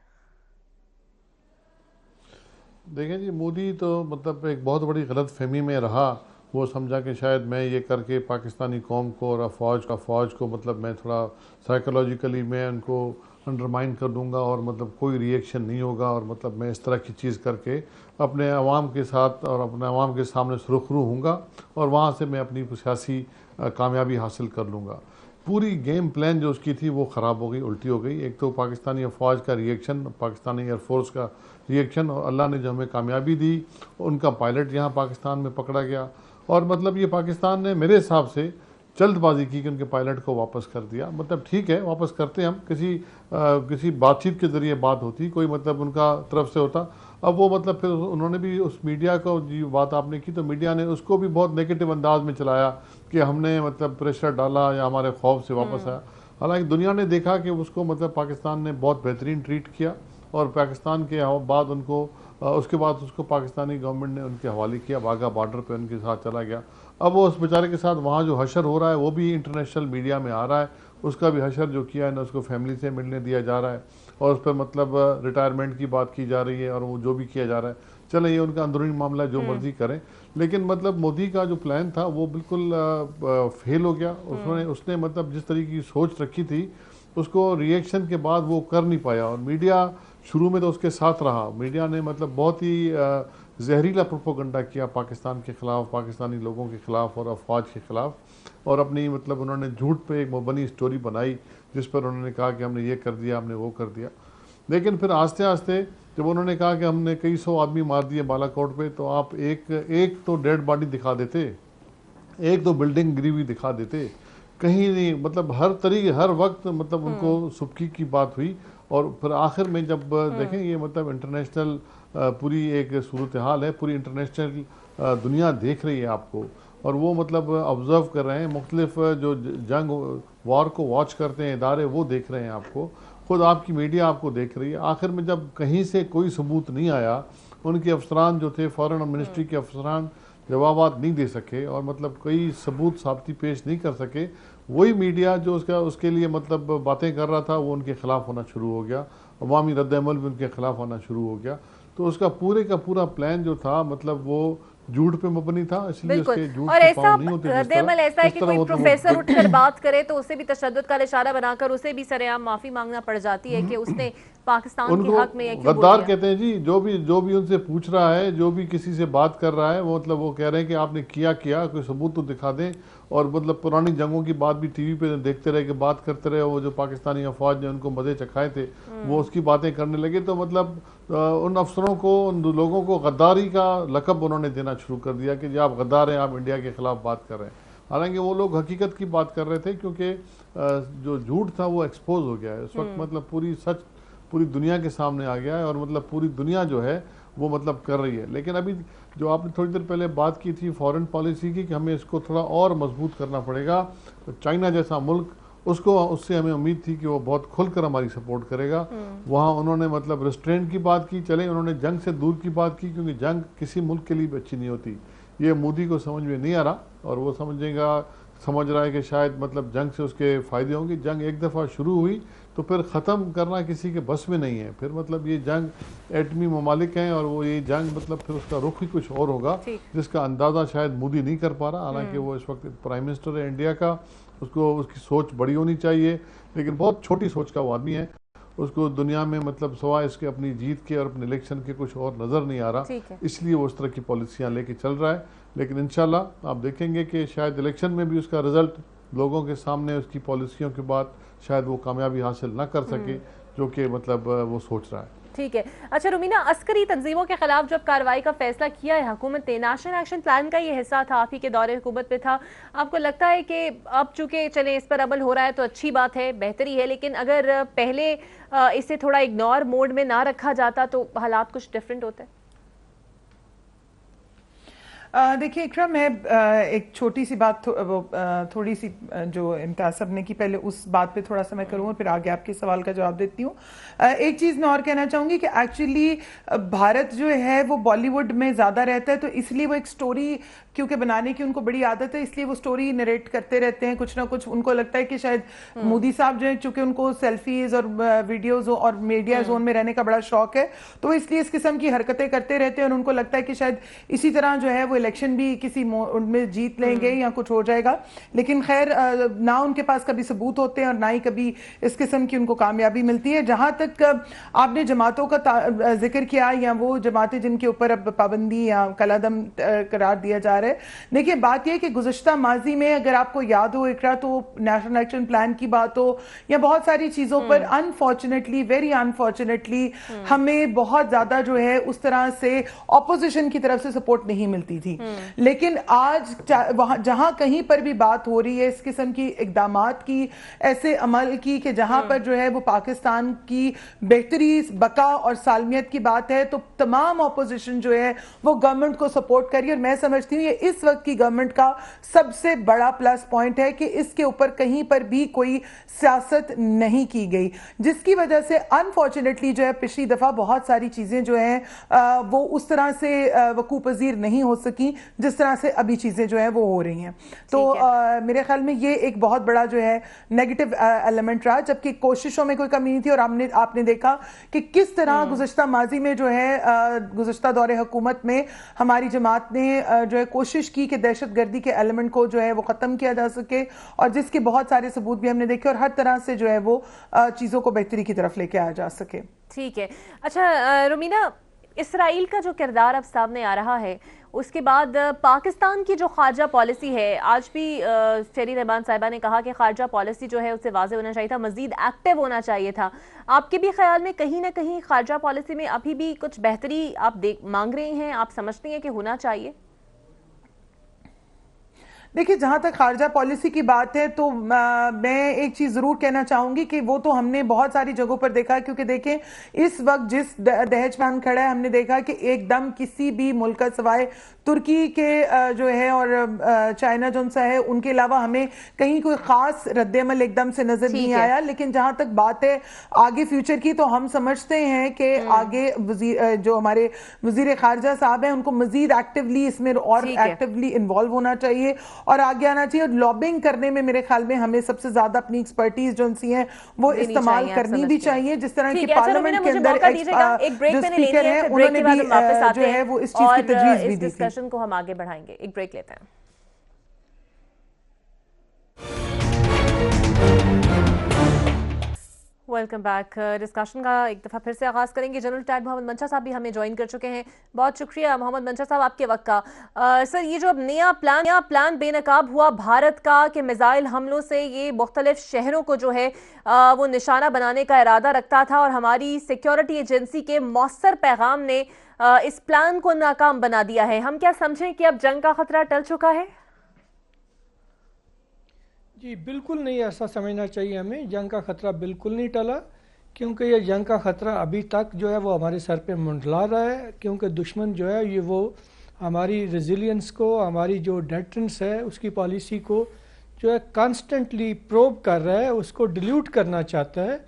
देखें जी, मोदी तो मतलब एक बहुत बड़ी गलत फहमी में रहा। वो समझा कि शायद मैं ये करके पाकिस्तानी कौम को और फ़ौज को मतलब मैं थोड़ा साइकोलॉजिकली मैं उनको अंडरमाइन कर दूंगा और मतलब कोई रिएक्शन नहीं होगा, और मतलब मैं इस तरह की चीज़ करके अपने अवाम के साथ और अपने अवाम के सामने सुरखरू होऊंगा और वहाँ से मैं अपनी सियासी कामयाबी हासिल कर लूँगा। पूरी गेम प्लान जो उसकी थी वो ख़राब हो गई, उल्टी हो गई। एक तो पाकिस्तानी फ़ौज का रिएक्शन, पाकिस्तानी एयरफोर्स का रिएक्शन, और अल्लाह ने जो हमें कामयाबी दी उनका पायलट यहाँ पाकिस्तान में पकड़ा गया, और मतलब ये पाकिस्तान ने मेरे हिसाब से जल्दबाजी की कि उनके पायलट को वापस कर दिया। मतलब ठीक है, वापस करते हम, किसी बातचीत के ज़रिए बात होती, कोई मतलब उनका तरफ से होता। अब वो मतलब फिर उन्होंने भी उस मीडिया को जो बात आपने की तो मीडिया ने उसको भी बहुत नेगेटिव अंदाज में चलाया कि हमने मतलब प्रेशर डाला या हमारे खौफ से वापस आया। हालांकि दुनिया ने देखा कि उसको मतलब पाकिस्तान ने बहुत बेहतरीन ट्रीट किया और पाकिस्तान के बाद उनको उसके बाद उसको पाकिस्तानी गवर्नमेंट ने उनके हवाले किया, वाघा बॉर्डर पे उनके साथ चला गया। अब वो उस बेचारे के साथ वहाँ जो हशर हो रहा है वो भी इंटरनेशनल मीडिया में आ रहा है, उसका भी हशर जो किया है ना उसको फैमिली से मिलने दिया जा रहा है और उस पर मतलब रिटायरमेंट की बात की जा रही है और वो जो भी किया जा रहा है, चले ये उनका अंदरूनी मामला, जो मर्जी करें। लेकिन मतलब मोदी का जो प्लान था वो बिल्कुल फेल हो गया। उसने मतलब जिस तरीके की सोच रखी थी उसको रिएक्शन के बाद वो कर नहीं पाया। और मीडिया शुरू में तो उसके साथ रहा, मीडिया ने मतलब बहुत ही जहरीला प्रोपोगंडा किया पाकिस्तान के ख़िलाफ़, पाकिस्तानी लोगों के ख़िलाफ़ और अफवाज के ख़िलाफ़, और अपनी मतलब उन्होंने झूठ पे एक बनी स्टोरी बनाई जिस पर उन्होंने कहा कि हमने ये कर दिया, हमने वो कर दिया। लेकिन फिर आस्ते आस्ते जब उन्होंने कहा कि हमने कई सौ आदमी मार दिए बालाकोट पे, तो आप एक तो डेड बॉडी दिखा देते, एक तो बिल्डिंग गिरी हुई दिखा देते, कहीं नहीं, मतलब हर वक्त मतलब उनको सुबकी की बात हुई। और फिर आखिर में जब देखें ये मतलब इंटरनेशनल पूरी एक सूरत हाल है, पूरी इंटरनेशनल दुनिया देख रही है आपको, और वो मतलब ऑब्जर्व कर रहे हैं, मुख्तलिफ जो जंग वार को वॉच करते हैं इदारे वो देख रहे हैं आपको, खुद आपकी मीडिया आपको देख रही है। आखिर में जब कहीं से कोई सबूत नहीं आया, उनके अफसरान जो थे, फॉरेन मिनिस्ट्री के अफसरान जवाबात नहीं दे सके और मतलब कोई सबूत साबिती पेश नहीं कर सके, वही मीडिया जो उसके लिए मतलब बातें कर रहा था वो उनके खिलाफ होना शुरू हो गया, अवामी रद्द-ए-अमल भी उनके खिलाफ होना शुरू हो गया। तो उसका पूरे का पूरा प्लान जो था मतलब वो झूठ पे मबनी था, इसलिए उसके झूठ और पे ऐसा पाँव नहीं होते। रद्द-ए-अमल ऐसा है कि कोई प्रोफेसर उठकर बात करे तो उसे भी तशद्दुद का इशारा बनाकर उसे भी सरेआम माफी मांगना पड़ जाती है कि उसने पाकिस्तान के हक में गद्दार कहते हैं जी। जो भी उनसे पूछ रहा है, जो भी किसी से बात कर रहा है, वो मतलब वो कह रहे हैं कि आपने किया कोई सबूत तो दिखा दें। और मतलब पुरानी जंगों की बात भी टीवी पे देखते रहे कि बात करते रहे, वो जो पाकिस्तानी अफवाज ने उनको मजे चखाए थे वो उसकी बातें करने लगे। तो मतलब उन अफसरों को, उन लोगों को गद्दारी का लकब उन्होंने देना शुरू कर दिया कि जी आप गद्दार हैं, आप इंडिया के खिलाफ बात कर रहे हैं। हालांकि वो लोग हकीकत की बात कर रहे थे, क्योंकि जो झूठ था वो एक्सपोज हो गया है इस वक्त, मतलब पूरी दुनिया के सामने आ गया है और मतलब पूरी दुनिया जो है वो मतलब कर रही है। लेकिन अभी जो आपने थोड़ी देर पहले बात की थी फॉरेन पॉलिसी की कि हमें इसको थोड़ा और मजबूत करना पड़ेगा, तो चाइना जैसा मुल्क, उससे हमें उम्मीद थी कि वो बहुत खुलकर हमारी सपोर्ट करेगा। वहाँ उन्होंने मतलब रिस्ट्रेंट की बात की, चले उन्होंने जंग से दूर की बात की, क्योंकि जंग किसी मुल्क के लिए भी अच्छी नहीं होती। ये मोदी को समझ में नहीं आ रहा और वो समझ रहा है कि शायद मतलब जंग से उसके फ़ायदे होंगे। जंग एक दफ़ा शुरू हुई तो फिर ख़त्म करना किसी के बस में नहीं है। फिर मतलब ये जंग एटमी ममालिक हैं और वो ये जंग मतलब फिर उसका रुख ही कुछ और होगा, जिसका अंदाज़ा शायद मोदी नहीं कर पा रहा। हालांकि वो इस वक्त प्राइम मिनिस्टर है इंडिया का, उसकी सोच बड़ी होनी चाहिए, लेकिन बहुत छोटी सोच का वो आदमी है। उसको दुनिया में मतलब सवाए इसके अपनी जीत के और अपने इलेक्शन के कुछ और नज़र नहीं आ रहा, इसलिए वो उस तरह की पॉलिसियाँ लेके चल रहा है। लेकिन इंशाल्लाह आप देखेंगे कि शायद इलेक्शन में भी उसका रिजल्ट लोगों के सामने उसकी पॉलिसियों के बाद शायद वो कामयाबी हासिल ना कर सके, जो कि मतलब वो सोच रहा है। ठीक है। अच्छा रुमीना, अस्करी तंजीमों के खिलाफ जब कार्रवाई का फैसला किया है हुकूमत ने, नेशनल एक्शन प्लान का ये हिस्सा था, आप ही के दौरे हुकूमत पे था, आपको लगता है कि अब चूंकि चले इस पर अमल हो रहा है तो अच्छी बात है, बेहतरी है, लेकिन अगर पहले इसे थोड़ा इग्नोर मोड में ना रखा जाता तो हालात कुछ डिफरेंट होते? देखिए इकरा, मैं एक छोटी सी बात थोड़ी सी जो इम्तियाज साहब ने की, पहले उस बात पे थोड़ा सा मैं करूँ और फिर आगे आपके सवाल का जवाब देती हूँ। एक चीज़ मैं और कहना चाहूँगी कि एक्चुअली भारत जो है वो बॉलीवुड में ज़्यादा रहता है, तो इसलिए वो एक स्टोरी क्योंकि बनाने की उनको बड़ी आदत है, इसलिए वो स्टोरी नरेट करते रहते हैं कुछ ना कुछ। उनको लगता है कि शायद मोदी साहब जो है, चूंकि उनको सेल्फीज और वीडियोज और मीडिया जोन में रहने का बड़ा शौक है, तो इसलिए इस किस्म की हरकतें करते रहते हैं और उनको लगता है कि शायद इसी तरह जो है वो इलेक्शन भी किसी उनमें जीत लेंगे या कुछ हो जाएगा। लेकिन खैर ना उनके पास कभी सबूत होते हैं और ना ही कभी इस किस्म की उनको कामयाबी मिलती है। जहां तक आपने जमातों का जिक्र किया या वो जमातें जिनके ऊपर अब पाबंदी या कलादम करार दिया जा रहा है, देखिए बात यह कि गुज़श्ता माजी में अगर आपको याद हो इकरा, तो नेशनल एक्शन प्लान की बात हो या बहुत सारी चीजों पर अनफॉर्चुनेटली, वेरी अनफॉर्चुनेटली हमें बहुत ज्यादा जो है उस तरह से ऑपोजिशन की तरफ से सपोर्ट नहीं मिलती थी। लेकिन आज वहां जहां कहीं पर भी बात हो रही है इस किस्म की इकदामात की, ऐसे अमल की कि जहां पर जो है वो पाकिस्तान की बेहतरी, बका और सालमियत की बात है, तो तमाम ऑपोजिशन जो है वो गवर्नमेंट को सपोर्ट करी। और मैं समझती हूँ ये इस वक्त की गवर्नमेंट का सबसे बड़ा प्लस पॉइंट है कि इसके ऊपर कहीं पर भी कोई सियासत नहीं की गई, जिसकी वजह से अनफॉर्चुनेटली जो है पिछली दफा बहुत सारी चीजें जो हैं वो उस तरह से वकूफ पजीर नहीं हो सकी जिस तरह से अभी चीजें जो है वो हो रही हैं। तो मेरे ख्याल में ये एक बहुत बड़ा जो है नेगेटिव एलिमेंट रहा, जबकि कोशिशों में कोई कमी नहीं थी। और आपने देखा कि किस तरह गुज़श्ता माजी में जो है गुज़श्ता दौरे हुकूमत में हमारी जमात ने जो है कोशिश की कि दहशतगर्दी के एलिमेंट को जो है वो खत्म किया जा सके, और जिसके बहुत सारे सबूत भी हमने देखे, और हर तरह से जो है वो चीजों को बेहतरी की तरफ लेके आ जा सके। ठीक है। अच्छा रुमीना, इसराइल का जो किरदार अब सामने आ रहा है, उसके बाद पाकिस्तान की जो खारजा पॉलिसी है, आज भी शेरी रहमान साहिबा ने कहा कि खारजा पॉलिसी जो है उससे वाज़ेह होना चाहिए था, मजीद एक्टिव होना चाहिए था। आपके भी ख्याल में कहीं ना कहीं खारजा पॉलिसी में अभी भी कुछ बेहतरी आप मांग रही हैं, आप समझती हैं कि होना चाहिए? देखिए, जहां तक खारजा पॉलिसी की बात है तो मैं एक चीज जरूर कहना चाहूंगी कि वो तो हमने बहुत सारी जगहों पर देखा है, क्योंकि देखें इस वक्त जिस दहेज प्लान खड़ा है, हमने देखा कि एकदम किसी भी मुल्क का सिवाय तुर्की के जो है और चाइना जो सा है उनके अलावा हमें कहीं कोई खास रद्देमल एकदम से नजर नहीं आया। लेकिन जहां तक बात है आगे फ्यूचर की, तो हम समझते हैं कि आगे जो हमारे वजीर खारजा साहब हैं उनको मजीद एक्टिवली इसमें और एक्टिवली इन्वॉल्व होना चाहिए और आगे आना चाहिए। और लॉबिंग करने में मेरे ख्याल में हमें सबसे ज्यादा अपनी एक्सपर्टीज जो सी है वो इस्तेमाल करनी भी चाहिए। जिस तरह की पार्लियामेंट के अंदर जो स्पीकर है उन्होंने भी जो है वो इस चीज की तजवीज भी दी थी। को हम आगे बढ़ाएंगे, एक ब्रेक लेते हैं। Welcome back. डिस्कशन का एक दफ़ा फिर से आगाज़ करेंगे। जनरल टैड मोहम्मद मंशा साहब भी हमें ज्वाइन कर चुके हैं। बहुत शुक्रिया मोहम्मद मंशा साहब आपके वक्त का। सर, ये जो अब नया प्लान बेनकाब हुआ भारत का कि मिसाइल हमलों से ये मुख्तलिफ शहरों को जो है वो निशाना बनाने का इरादा रखता था, और हमारी सिक्योरिटी एजेंसी के मौसर पैगाम ने इस प्लान को नाकाम बना दिया है। हम क्या समझें कि अब जंग का खतरा टल चुका है? जी बिल्कुल नहीं, ऐसा समझना चाहिए हमें। जंग का ख़तरा बिल्कुल नहीं टला, क्योंकि ये जंग का ख़तरा अभी तक जो है वो हमारे सर पे मंडला रहा है, क्योंकि दुश्मन जो है ये वो हमारी रेजिलियंस को, हमारी जो डेटरेंस है उसकी पॉलिसी को जो है कॉन्स्टेंटली प्रोब कर रहा है, उसको डिल्यूट करना चाहता है।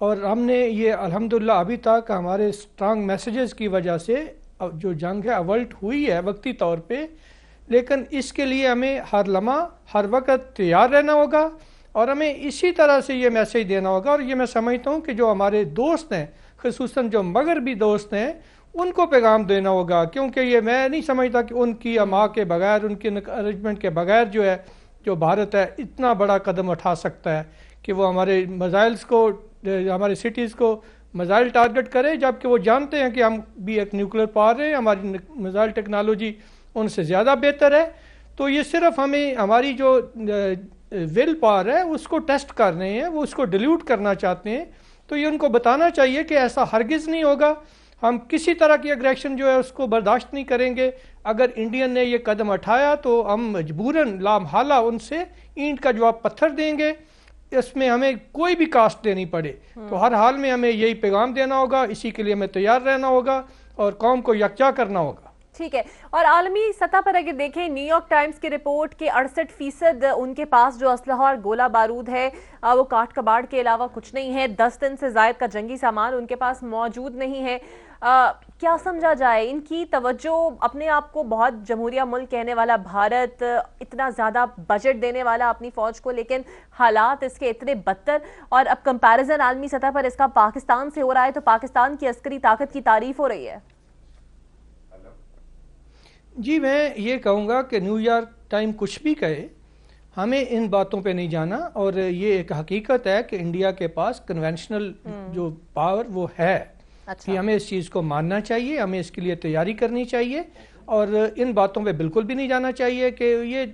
और हमने ये अल्हम्दुलिल्लाह अभी तक हमारे स्ट्रांग मैसेजेस की वजह से जो जंग है अवल्ट हुई है वक्ती तौर पे, लेकिन इसके लिए हमें हर लम्हा हर वक्त तैयार रहना होगा और हमें इसी तरह से ये मैसेज देना होगा। और ये मैं समझता हूँ कि जो हमारे दोस्त हैं, ख़ुसूसन जो मगरबी दोस्त हैं, उनको पैगाम देना होगा, क्योंकि ये मैं नहीं समझता कि उनकी अमा के बगैर, उनके अरेंजमेंट के बगैर जो है जो भारत है इतना बड़ा कदम उठा सकता है कि वो हमारे मिसाइल्स को, हमारे सिटीज़ को मिसाइल टारगेट करे, जबकि वो जानते हैं कि हम भी एक न्यूक्लियर पावर है, हमारी मिसाइल टेक्नोलॉजी उनसे ज़्यादा बेहतर है। तो ये सिर्फ हमें हमारी जो विल पावर है उसको टेस्ट कर रहे हैं, वो उसको डिल्यूट करना चाहते हैं। तो ये उनको बताना चाहिए कि ऐसा हरगिज़ नहीं होगा, हम किसी तरह की एग्रेशन जो है उसको बर्दाश्त नहीं करेंगे। अगर इंडियन ने ये कदम उठाया तो हम मजबूरन लामहाला उनसे ईंट का जवाब पत्थर देंगे, इसमें हमें कोई भी कास्ट देनी पड़े। तो हर हाल में हमें यही पैगाम देना होगा, इसी के लिए हमें तैयार रहना होगा और कौम को यकजा करना होगा। ठीक है। और आलमी सतह पर अगर देखें, न्यूयॉर्क टाइम्स की रिपोर्ट के 68% उनके पास जो असलहा और गोला बारूद है वो काट कबाड़ के अलावा कुछ नहीं है। 10 टन से ज़ायद का जंगी सामान उनके पास मौजूद नहीं है। क्या समझा जाए? इनकी तवज्जो, अपने आप को बहुत जमहूरिया मुल्क कहने वाला भारत, इतना ज़्यादा बजट देने वाला अपनी फ़ौज को, लेकिन हालात इसके इतने बदतर, और अब कंपैरिजन आलमी सतह पर इसका पाकिस्तान से हो रहा है, तो पाकिस्तान की अस्करी ताकत की तारीफ हो रही है। जी मैं ये कहूँगा कि न्यूयॉर्क टाइम कुछ भी कहे, हमें इन बातों पे नहीं जाना। और ये एक हकीकत है कि इंडिया के पास कन्वेंशनल जो पावर वो है, अच्छा। कि हमें इस चीज़ को मानना चाहिए, हमें इसके लिए तैयारी करनी चाहिए और इन बातों पे बिल्कुल भी नहीं जाना चाहिए कि ये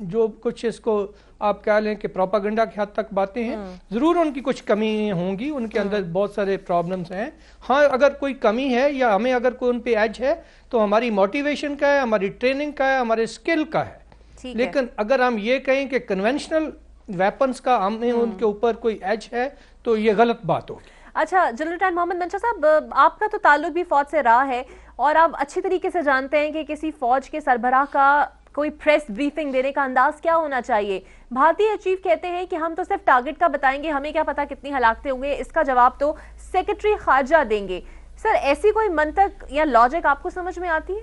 जो कुछ इसको आप कह लें कि प्रोपागेंडा की हद तक बातें हैं। ज़रूर उनकी कुछ कमी होंगी, उनके अंदर बहुत सारे प्रॉब्लम्स हैं। हाँ, अगर कोई कमी है या हमें अगर कोई उन पे एज है तो हमारी मोटिवेशन का है, हमारी ट्रेनिंग का है, हमारे स्किल का है। लेकिन अगर हम ये कहें कि कन्वेंशनल वेपन्स का हमें उनके ऊपर कोई एज है तो ये गलत बात होगी। अच्छा, जनरल मोहम्मद मंशा साहब, आपका तो ताल्लुक भी फौज से रहा है और आप अच्छी तरीके से जानते हैं कि किसी फौज के सरबराह का कोई प्रेस ब्रीफिंग देने का अंदाज क्या होना चाहिए। भारतीय चीफ कहते हैं कि हम तो सिर्फ टारगेट का बताएंगे, हमें क्या पता कितनी हलाकतें होंगे, इसका जवाब तो सेक्रेटरी खारजा देंगे। सर, ऐसी कोई मंतक या लॉजिक आपको समझ में आती है?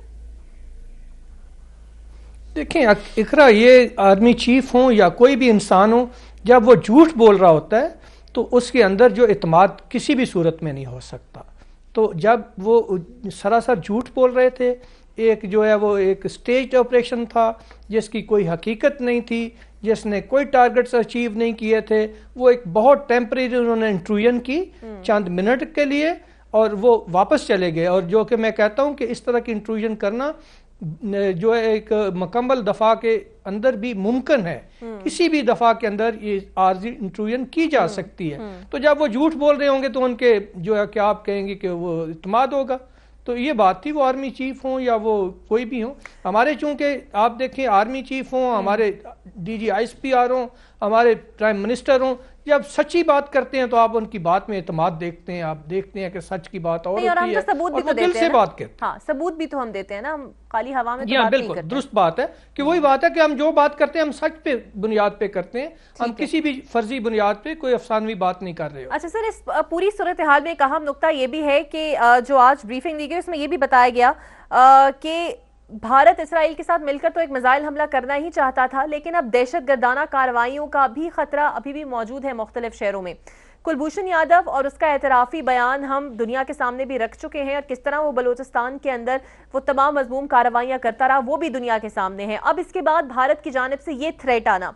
देखें इकरा, ये आर्मी चीफ हो या कोई भी इंसान हो, जब वो झूठ बोल रहा होता है तो उसके अंदर जो इत्मीनान किसी भी सूरत में नहीं हो सकता। तो जब वो सरासर झूठ बोल रहे थे, एक जो है वो एक स्टेज ऑपरेशन था जिसकी कोई हकीकत नहीं थी, जिसने कोई टारगेट्स अचीव नहीं किए थे, वो एक बहुत टेम्परेरी उन्होंने इंट्रूजन की चंद मिनट के लिए और वो वापस चले गए। और जो कि मैं कहता हूँ कि इस तरह की इंट्रूजन करना जो है एक मुकम्मल दफा के अंदर भी मुमकिन है, किसी भी दफा के अंदर ये आर्जी इंट्रूजन की जा सकती है। तो जब वो झूठ बोल रहे होंगे तो उनके जो है क्या आप कहेंगे कि वो इत्मीनान होगा। तो ये बात थी, वो आर्मी चीफ हों या वो कोई भी हों, हमारे चूंकि आप देखें आर्मी चीफ हों, हमारे डीजी ISPR हों, हमारे प्राइम मिनिस्टर हों, जब सच्ची बात करते हैं तो आप उनकी बात में इत्मीनान देखते हैं, आप देखते हैं कि सच की बात और होती है हम तो सबूत भी और वो दिल से बात कहते हैं। हाँ, सबूत भी तो हम देते हैं ना, हम खाली हवा में तो बात बिल्कुल नहीं करते। दुरुस्त बात है कि वही बात है कि हम जो बात करते हैं हम सच पे बुनियाद पे करते हैं, हम किसी भी फर्जी बुनियाद पे कोई अफसानवी बात नहीं कर रहे हो। अच्छा सर, इस पूरी सूरत हाल में एक अहम नुकता ये भी है कि जो आज ब्रीफिंग दी गई उसमें ये भी बताया गया कि भारत इसराइल के साथ मिलकर तो एक मिसाइल हमला करना ही चाहता था, लेकिन अब दहशतगर्दाना कार्रवाइयों का भी खतरा अभी भी मौजूद है मुख्तलिफ शहरों में। कुलभूषण यादव और उसका एतराफ़ी बयान हम दुनिया के सामने भी रख चुके हैं और किस तरह वो बलूचिस्तान के अंदर वो तमाम मज़मूम कार्रवाइयाँ करता रहा, वो भी दुनिया के सामने है। अब इसके बाद भारत की जानिब से ये थ्रेट आना,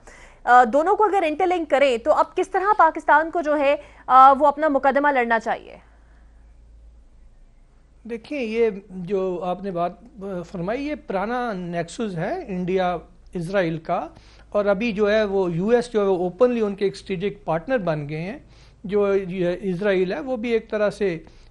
दोनों को अगर इंटरलिंक करें तो अब किस तरह पाकिस्तान को जो है वो अपना मुकदमा लड़ना चाहिए? देखिए, ये जो आपने बात फरमाई ये पुराना नेक्सस है इंडिया इजराइल का, और अभी जो है वो US जो है वो ओपनली उनके एक स्ट्रेटेजिक पार्टनर बन गए हैं। जो इजराइल है वो भी एक तरह से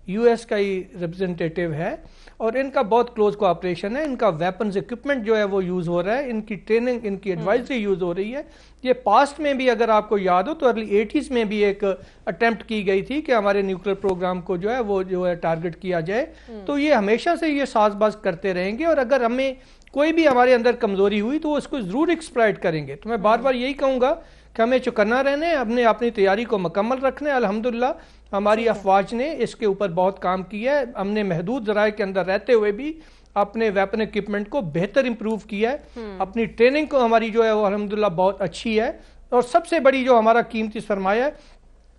US का ही रिप्रेजेंटेटिव है और इनका बहुत क्लोज कोऑपरेशन है। इनका वेपन्स इक्विपमेंट जो है वो यूज़ हो रहा है, इनकी ट्रेनिंग, इनकी एडवाइजरी यूज़ हो रही है। ये पास्ट में भी अगर आपको याद हो तो अर्ली 80s में भी एक अटेम्प्ट की गई थी कि हमारे न्यूक्लियर प्रोग्राम को जो है वो जो है टारगेट किया जाए। तो ये हमेशा से ये साजबाज करते रहेंगे और अगर हमें कोई भी हमारे अंदर कमज़ोरी हुई तो उसको ज़रूर एक्सप्लॉइट करेंगे। तो मैं बार बार यही कहूँगा कि हमें चौकन्ना रहना है, हमने अपनी तैयारी को मुकम्मल रखना है। अल्हम्दुलिल्लाह हमारी अफवाज ने इसके ऊपर बहुत काम किया है। हमने महदूद ज़राए के अंदर रहते हुए भी अपने वेपन इक्विपमेंट को बेहतर इंप्रूव किया है। अपनी ट्रेनिंग को हमारी जो है वो अल्हम्दुलिल्लाह बहुत अच्छी है और सबसे बड़ी जो हमारा कीमती सरमाया है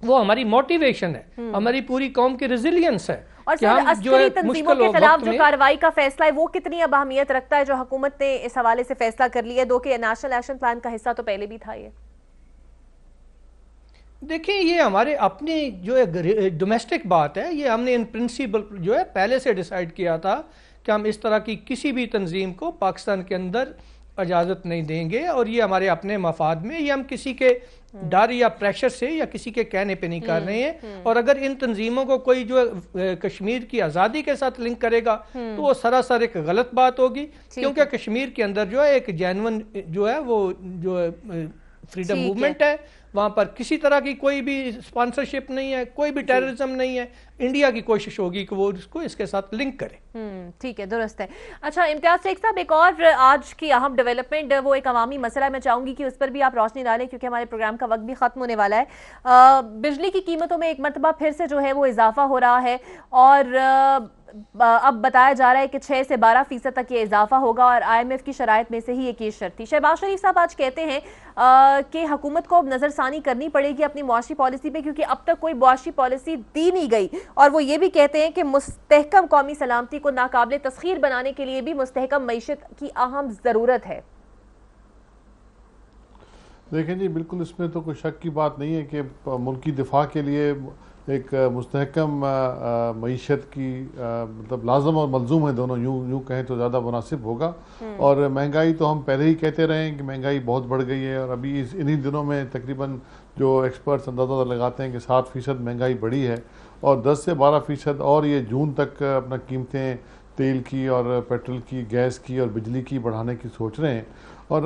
वो हमारी मोटिवेशन है, हमारी पूरी कौम की रेजिलियंस है। और सर, अस्करी तंजीमों के खिलाफ जो कार्रवाई का फैसला है वो कितनी अब अहमियत रखता है जो हुकूमत ने इस हवाले से फैसला कर लिया है? दो कि नेशनल एक्शन प्लान का हिस्सा तो पहले भी था ये। देखिए, ये हमारे अपनी जो है डोमेस्टिक बात है, ये हमने इन प्रिंसिपल जो है पहले से डिसाइड किया था कि हम इस तरह की किसी भी तंजीम को पाकिस्तान के अंदर इजाज़त नहीं देंगे और ये हमारे अपने मफाद में, ये हम किसी के डर या प्रेशर से या किसी के कहने पे नहीं कर रहे हैं। और अगर इन तंजीमों को कोई जो कश्मीर की आज़ादी के साथ लिंक करेगा तो वो सरासर एक गलत बात होगी, क्योंकि कश्मीर के अंदर जो है एक जेन्युइन जो है वो जो फ्रीडम मूवमेंट है, वहां पर किसी तरह की कोई भी स्पॉन्सरशिप नहीं है, कोई भी टेररिज्म नहीं है। इंडिया की कोशिश होगी कि वो इसको इसके साथ लिंक करे। ठीक है, दुरुस्त है। अच्छा इम्तियाज शेख साहब, एक और आज की अहम डेवलपमेंट, वो एक अवामी मसला, मैं चाहूंगी कि उस पर भी आप रोशनी डालें क्योंकि हमारे प्रोग्राम का वक्त भी खत्म होने वाला है। बिजली की कीमतों में एक मरतबा फिर से जो है वो इजाफा हो रहा है और अब बताया जा रहा है कि 6 से 12% तक ये इजाफा होगा और IMF की शराइत में से ही एक ये शर्त थी। शहबाज शरीफ साहब आज कहते हैं कि हुकूमत को अब नज़रसानी करनी पड़ेगी अपनी मुआशी पॉलिसी पे क्योंकि अब तक कोई मुआशी पॉलिसी दी नहीं गई, और वो ये भी कहते हैं कि मुस्तहकम कौमी सलामती को नाकाबिल तस्खीर बनाने के लिए भी मुस्तहकम मईशत की अहम ज़रूरत है। देखें जी, बिल्कुल इसमें तो कोई शक की बात नहीं है कि मुल्की दिफा के लिए एक मुस्तहकम मईशत की मतलब लाजम और मलजूम है दोनों, यूँ कहें तो ज़्यादा मुनासिब होगा। और महंगाई तो हम पहले ही कहते रहे हैं कि महंगाई बहुत बढ़ गई है, और अभी इन्हीं दिनों में तकरीबन जो एक्सपर्ट्स अंदाज़ा लगाते हैं कि 7% महंगाई बढ़ी है, और 10 से 12% और ये जून तक अपना कीमतें तेल की और पेट्रोल की, गैस की और बिजली की बढ़ाने की सोच रहे हैं। और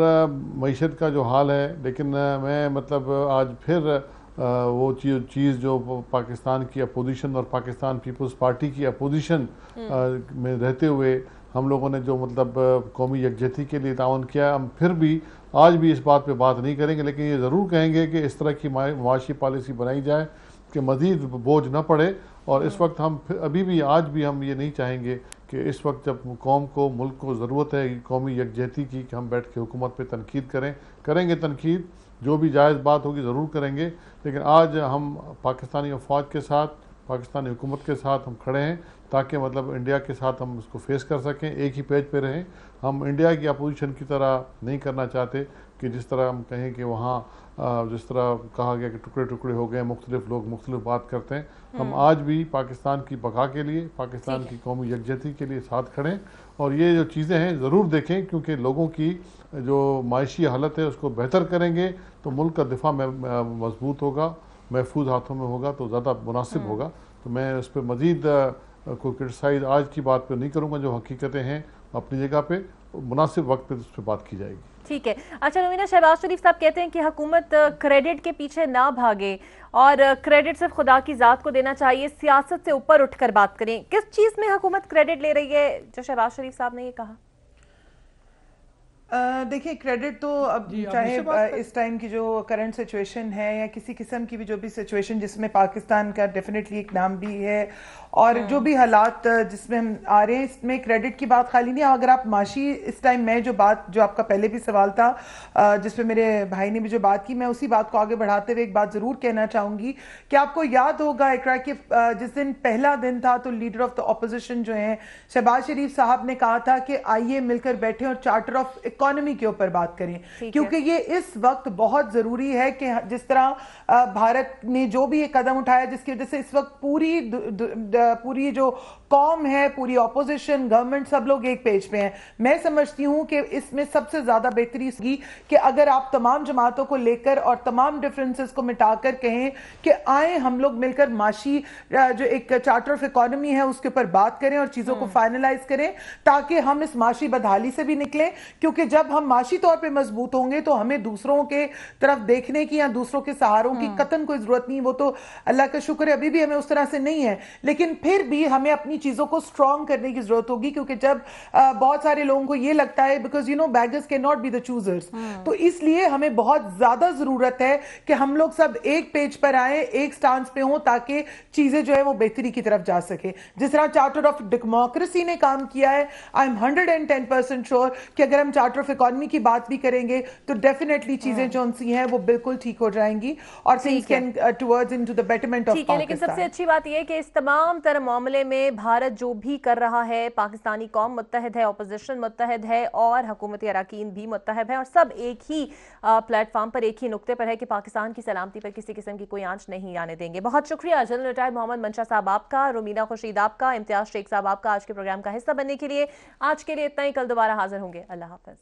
मईशत का जो हाल है, लेकिन मैं मतलब आज फिर वो चीज़ जो पाकिस्तान की अपोजिशन और पाकिस्तान पीपल्स पार्टी की अपोजिशन में रहते हुए हम लोगों ने जो मतलब कौमी यकजहती के लिए ताउन किया, हम फिर भी आज भी इस बात पे बात नहीं करेंगे, लेकिन ये ज़रूर कहेंगे कि इस तरह की मुआशी पॉलिसी बनाई जाए कि मज़ीद बोझ न पड़े। और इस वक्त हम अभी भी आज भी हम ये नहीं चाहेंगे कि इस वक्त जब कौम को, मुल्क को ज़रूरत है कौमी यकजहती की, कि हम बैठ के हुकूमत पे तनकीद करेंगे तनकीद, जो भी जायज़ बात होगी ज़रूर करेंगे, लेकिन आज हम पाकिस्तानी अफवाज के साथ, पाकिस्तानी हुकूमत के साथ हम खड़े हैं, ताकि मतलब इंडिया के साथ हम उसको फेस कर सकें, एक ही पेज पे रहें। हम इंडिया की अपोजिशन की तरह नहीं करना चाहते कि जिस तरह हम कहें कि वहाँ जिस तरह कहा गया कि टुकड़े टुकड़े हो गए, मुख्तलिफ लोग मुख्तलिफ बात करते हैं। हम आज भी पाकिस्तान की बका के लिए, पाकिस्तान की कौमी यकजहती के लिए साथ खड़ें, और ये जो चीज़ें हैं ज़रूर देखें, क्योंकि लोगों की जो माशी हालत है उसको बेहतर करेंगे तो मुल्क का दिफा मजबूत होगा, महफूज हाथों में होगा, तो ज़्यादा मुनासिब होगा। तो मैं उस पर मज़ीद कोई क्रिटिसाइज़ आज की बात पर नहीं करूँगा, जो हकीकतें हैं अपनी जगह पे मुनासिब वक्त पे उस पर बात की जाएगी। ठीक है। अच्छा रुमीना, शहबाज शरीफ साहब कहते हैं कि हुकूमत क्रेडिट के पीछे ना भागे और क्रेडिट सिर्फ खुदा की ज़ात को देना चाहिए, सियासत से ऊपर उठकर बात करें। किस चीज़ में हुकूमत क्रेडिट ले रही है, जो शहबाज शरीफ साहब ने ये कहा? देखिए, क्रेडिट तो अब चाहे इस टाइम की जो करंट सिचुएशन है या किसी किस्म की भी जो भी सिचुएशन जिसमें पाकिस्तान का डेफिनेटली एक नाम भी है, और जो भी हालात जिसमें हम आ रहे हैं, इसमें क्रेडिट की बात खाली नहीं है। अगर आप माशी इस टाइम में जो आपका पहले भी सवाल था जिसमें मेरे भाई ने भी जो बात की, मैं उसी बात को आगे बढ़ाते हुए एक बात ज़रूर कहना चाहूँगी कि आपको याद होगा इकरा कि जिस दिन पहला दिन था तो लीडर ऑफ द ऑपोजिशन जो हैं शहबाज शरीफ साहब ने कहा था कि आइए मिलकर बैठे और चार्टर ऑफ इकोनॉमी के ऊपर बात करें, क्योंकि ये इस वक्त बहुत ज़रूरी है कि जिस तरह भारत ने जो भी एक कदम उठाया जिसकी वजह से इस वक्त पूरी जो कौम है, पूरी ऑपोजिशन, गवर्नमेंट, सब लोग एक पेज पे हैं। मैं समझती हूं कि इसमें सबसे ज्यादा बेहतरी इसकी कि अगर आप तमाम जमातों को लेकर और तमाम डिफरेंसेस को मिटाकर कहें कि आए हम लोग मिलकर माशी जो एक चार्टर ऑफ इकोनॉमी है उसके ऊपर बात करें और चीजों को फाइनलाइज करें, ताकि हम इस माशी बदहाली से भी निकलें। क्योंकि जब हम माशी तौर पर मजबूत होंगे तो हमें दूसरों के तरफ देखने की या दूसरों के सहारों की कतन कोई जरूरत नहीं। वो तो अल्लाह का शुक्र है अभी भी हमें उस तरह से नहीं है, लेकिन फिर भी हमें अपनी चीजों को स्ट्रॉन्ग करने की जरूरत होगी। क्योंकि जब बहुत सारे लोगों को ये लगता है because beggars can not be the choosers, तो इसलिए हमें बहुत ज्यादा जरूरत है कि हम लोग सब एक पेज पर आए, एक स्टांस पे हों, ताकि चीजें जो है वो बेहतरी की तरफ जा सके। जिस तरह चार्टर ऑफ डेमोक्रेसी ने काम किया है, आई एम 110% श्योर कि अगर हम चार्टर ऑफ इकोनॉमी की बात भी करेंगे तो डेफिनेटली चीजें जो सी हैं वो बिल्कुल ठीक हो जाएंगी और things can towards into the betterment of Pakistan. लेकिन सबसे अच्छी बात यह है कि इस तमाम तरह मामले में भारत जो भी कर रहा है, पाकिस्तानी कौम मुत्तहद है, ऑपोजिशन मुत्तहद है और हुकूमती अरकान भी मुत्तहद है, और सब एक ही प्लेटफॉर्म पर, एक ही नुक्ते पर है कि पाकिस्तान की सलामती पर किसी किस्म की कोई आंच नहीं आने देंगे। बहुत शुक्रिया जनरल रिटायर्ड मोहम्मद मंशा साहब आपका, रुमीना खुर्शीद आपका, इम्तियाज शेख साहब आपका आज के प्रोग्राम का हिस्सा बनने के लिए। आज के लिए इतना ही, कल दोबारा हाजिर होंगे। अल्लाह हाफिज।